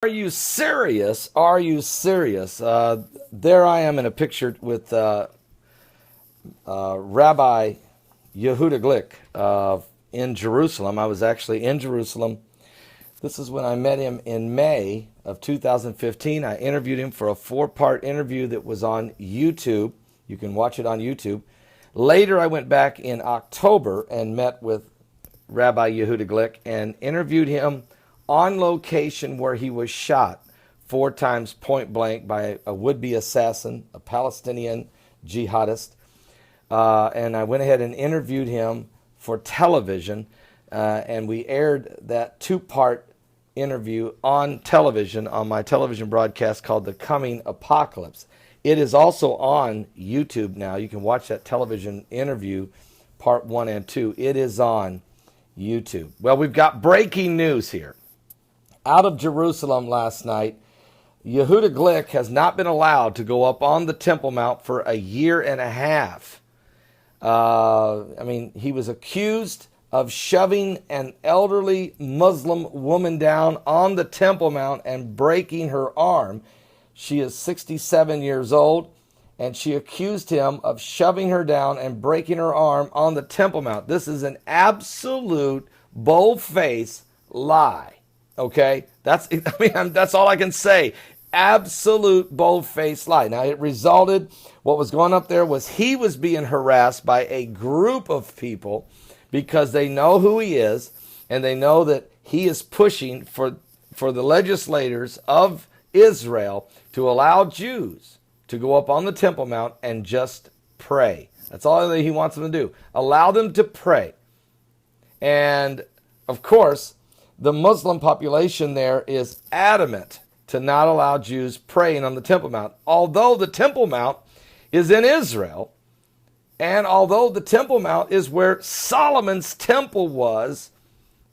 Are you serious? Are you serious? There I am in a picture with Rabbi Yehuda Glick in Jerusalem. I was actually in Jerusalem. This is when I met him in May of 2015. I interviewed him for a 4-part interview that was on YouTube. You can watch it on YouTube. Later, I went back in October and met with Rabbi Yehuda Glick and interviewed him on location where he was shot 4 times point blank by a would-be assassin, a Palestinian jihadist. And I went ahead and interviewed him for television, and we aired that 2-part interview on television, on my television broadcast called The Coming Apocalypse. It is also on YouTube now. You can watch that television interview, part 1 and 2. It is on YouTube. Well, we've got breaking news here. Out of Jerusalem last night, Yehuda Glick has not been allowed to go up on the Temple Mount for a year and a half. He was accused of shoving an elderly Muslim woman down on the Temple Mount and breaking her arm. She is 67 years old, and she accused him of shoving her down and breaking her arm on the Temple Mount. This is an absolute bold-faced lie. Okay, that's all I can say. Absolute bold-faced lie. Now, it resulted, what was going up there was he was being harassed by a group of people because they know who he is, and they know that he is pushing for the legislators of Israel to allow Jews to go up on the Temple Mount and just pray. That's all that he wants them to do. Allow them to pray. And, of course, the Muslim population there is adamant to not allow Jews praying on the Temple Mount. Although the Temple Mount is in Israel, and although the Temple Mount is where Solomon's temple was,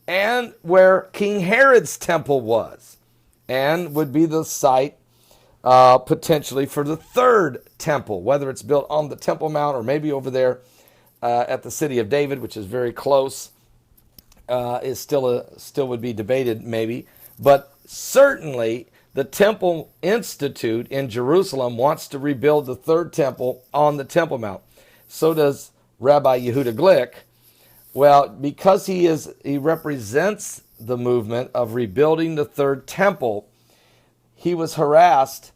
and where King Herod's temple was, and would be the site potentially for the 3rd temple, whether it's built on the Temple Mount or maybe over there at the city of David, which is very close. Is still would be debated maybe, but certainly the Temple Institute in Jerusalem wants to rebuild the 3rd temple on the Temple Mount. So does Rabbi Yehuda Glick. Well, because he represents the movement of rebuilding the 3rd temple, he was harassed,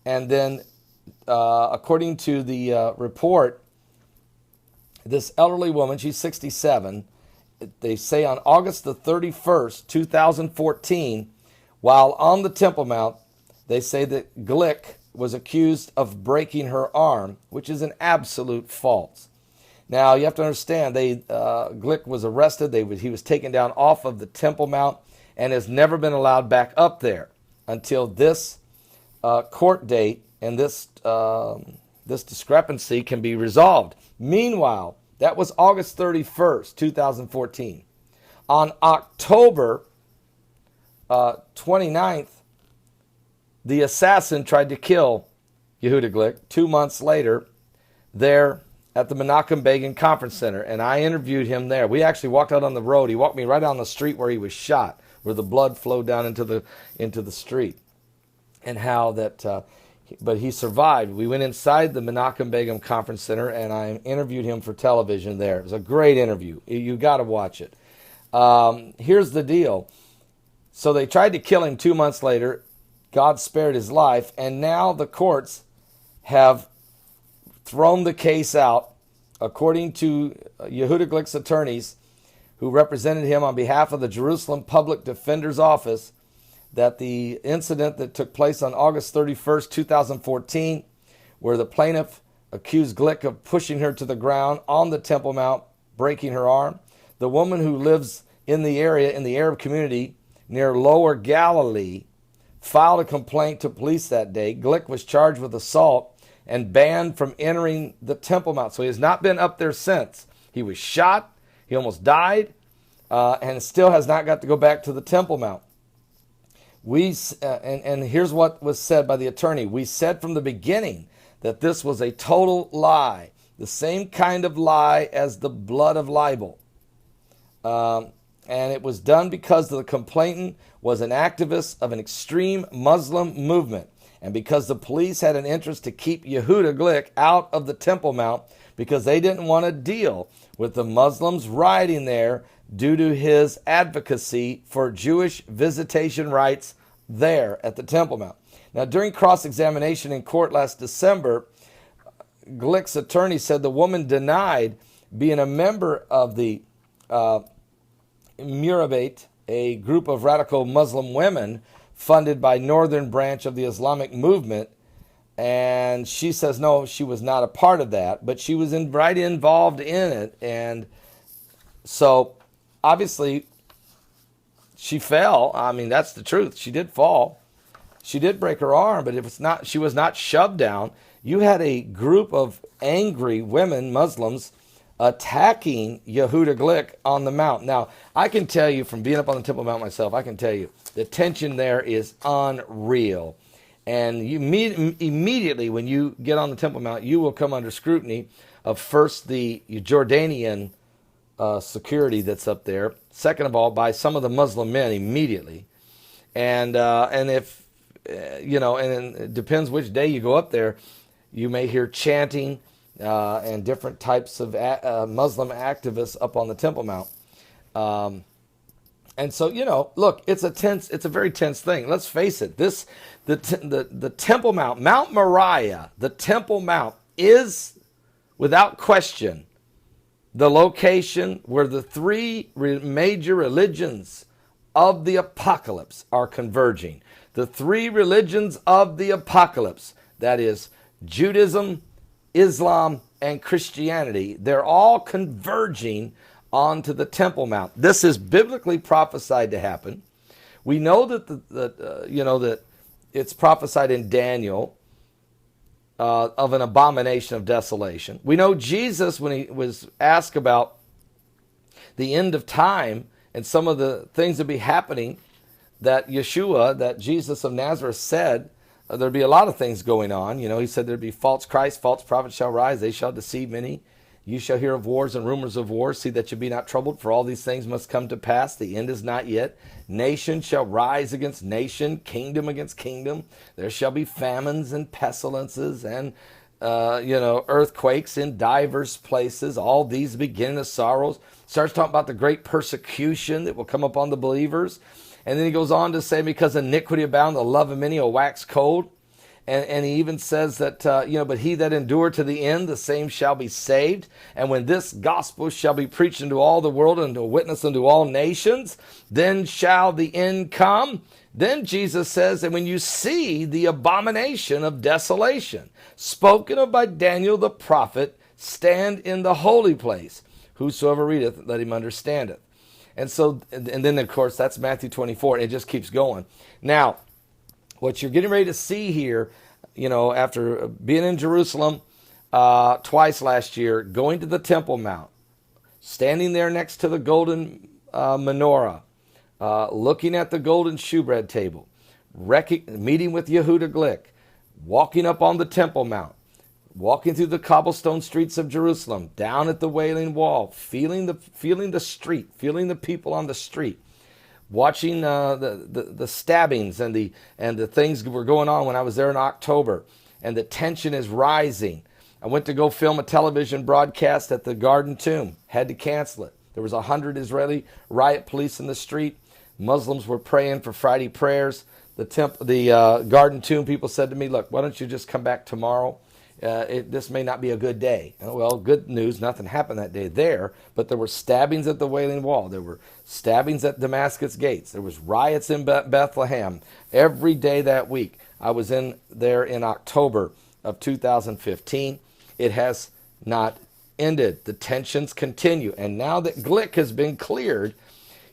and then according to the report, this elderly woman, she's 67. They say on August the 31st, 2014, while on the Temple Mount, they say that Glick was accused of breaking her arm, which is an absolute false. Now, you have to understand, Glick was arrested. He was taken down off of the Temple Mount and has never been allowed back up there until this court date and this discrepancy can be resolved. Meanwhile, that was August 31st, 2014. On October 29th, the assassin tried to kill Yehuda Glick 2 months later there at the Menachem Begin Conference Center, and I interviewed him there. We actually walked out on the road. He walked me right down the street where he was shot, where the blood flowed down into the street, and how that... But he survived. We went inside the Menachem Begin Conference Center, and I interviewed him for television there. It was a great interview. You got to watch it. Here's the deal. So they tried to kill him 2 months later. God spared his life, and now the courts have thrown the case out. According to Yehuda Glick's attorneys, who represented him on behalf of the Jerusalem Public Defender's Office, that the incident that took place on August 31st, 2014, where the plaintiff accused Glick of pushing her to the ground on the Temple Mount, breaking her arm. The woman who lives in the area, in the Arab community near Lower Galilee, filed a complaint to police that day. Glick was charged with assault and banned from entering the Temple Mount. So he has not been up there since. He was shot, he almost died, and still has not got to go back to the Temple Mount. And here's what was said by the attorney. We said from the beginning that this was a total lie, the same kind of lie as the blood of libel. And it was done because the complainant was an activist of an extreme Muslim movement, and because the police had an interest to keep Yehuda Glick out of the Temple Mount because they didn't want to deal with the Muslims rioting there due to his advocacy for Jewish visitation rights there at the Temple Mount. Now, during cross-examination in court last December, Glick's attorney said the woman denied being a member of the Murabate, a group of radical Muslim women funded by Northern Branch of the Islamic movement. And she says, no, she was not a part of that, but she was right involved in it. And so, obviously, she fell. I mean, that's the truth. She did fall. She did break her arm, but she was not shoved down. You had a group of angry women, Muslims, attacking Yehuda Glick on the mount. Now, I can tell you from being up on the Temple Mount myself, I can tell you the tension there is unreal. And you immediately when you get on the Temple Mount, you will come under scrutiny of first the Jordanian security that's up there. Second of all, by some of the Muslim men immediately. And if, and it depends which day you go up there, you may hear chanting and different types of Muslim activists up on the Temple Mount. And so, look, it's a very tense thing. Let's face it. The Temple Mount, Mount Moriah, the Temple Mount is, without question, the location where the three major religions of the apocalypse are converging. The three religions of the apocalypse, that is Judaism, Islam, and Christianity, they're all converging onto the Temple Mount. This is biblically prophesied to happen. We know that that it's prophesied in Daniel of an abomination of desolation. We know Jesus, when he was asked about the end of time and some of the things that be happening, that Jesus of Nazareth said, there'd be a lot of things going on. He said there'd be false Christs, false prophets shall rise. They shall deceive many. You shall hear of wars and rumors of wars. See that you be not troubled, for all these things must come to pass. The end is not yet. Nation shall rise against nation, kingdom against kingdom. There shall be famines and pestilences and, earthquakes in divers places. All these beginning of sorrows. Starts talking about the great persecution that will come upon the believers. And then he goes on to say, because iniquity abound, the love of many will wax cold. And he even says that, but he that endure to the end, the same shall be saved. And when this gospel shall be preached into all the world and a witness unto all nations, then shall the end come. Then Jesus says, and when you see the abomination of desolation, spoken of by Daniel the prophet, stand in the holy place. Whosoever readeth, let him understand it. And so, and then of course, that's Matthew 24. And it just keeps going. Now, what you're getting ready to see here, after being in Jerusalem twice last year, going to the Temple Mount, standing there next to the golden menorah, looking at the golden shewbread table, meeting with Yehuda Glick, walking up on the Temple Mount, walking through the cobblestone streets of Jerusalem, down at the Wailing Wall, feeling the street, feeling the people on the street, watching the stabbings and the things that were going on when I was there in October, and the tension is rising. I went to go film a television broadcast at the Garden Tomb, had to cancel it. There was 100 Israeli riot police in the street. Muslims were praying for Friday prayers. The Garden Tomb people said to me, look, why don't you just come back tomorrow? This may not be a good day. Well, good news, nothing happened that day there, but there were stabbings at the Wailing Wall. There were stabbings at Damascus gates. There was riots in Bethlehem every day that week. I was in there in October of 2015. It has not ended. The tensions continue. And now that Glick has been cleared,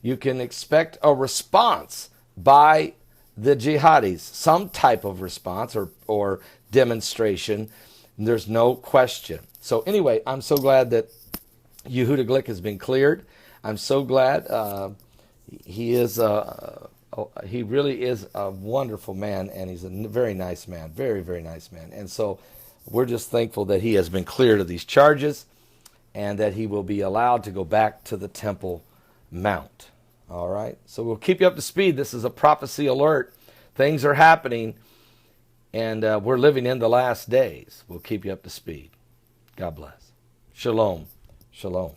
you can expect a response by the jihadis, some type of response or demonstration. There's no question. So anyway, I'm so glad that Yehuda Glick has been cleared. I'm so glad he really is a wonderful man, and he's a very nice man, very, very nice man. And so we're just thankful that he has been cleared of these charges and that he will be allowed to go back to the Temple Mount. All right. So we'll keep you up to speed. This is a prophecy alert. Things are happening, and we're living in the last days. We'll keep you up to speed. God bless. Shalom. Shalom.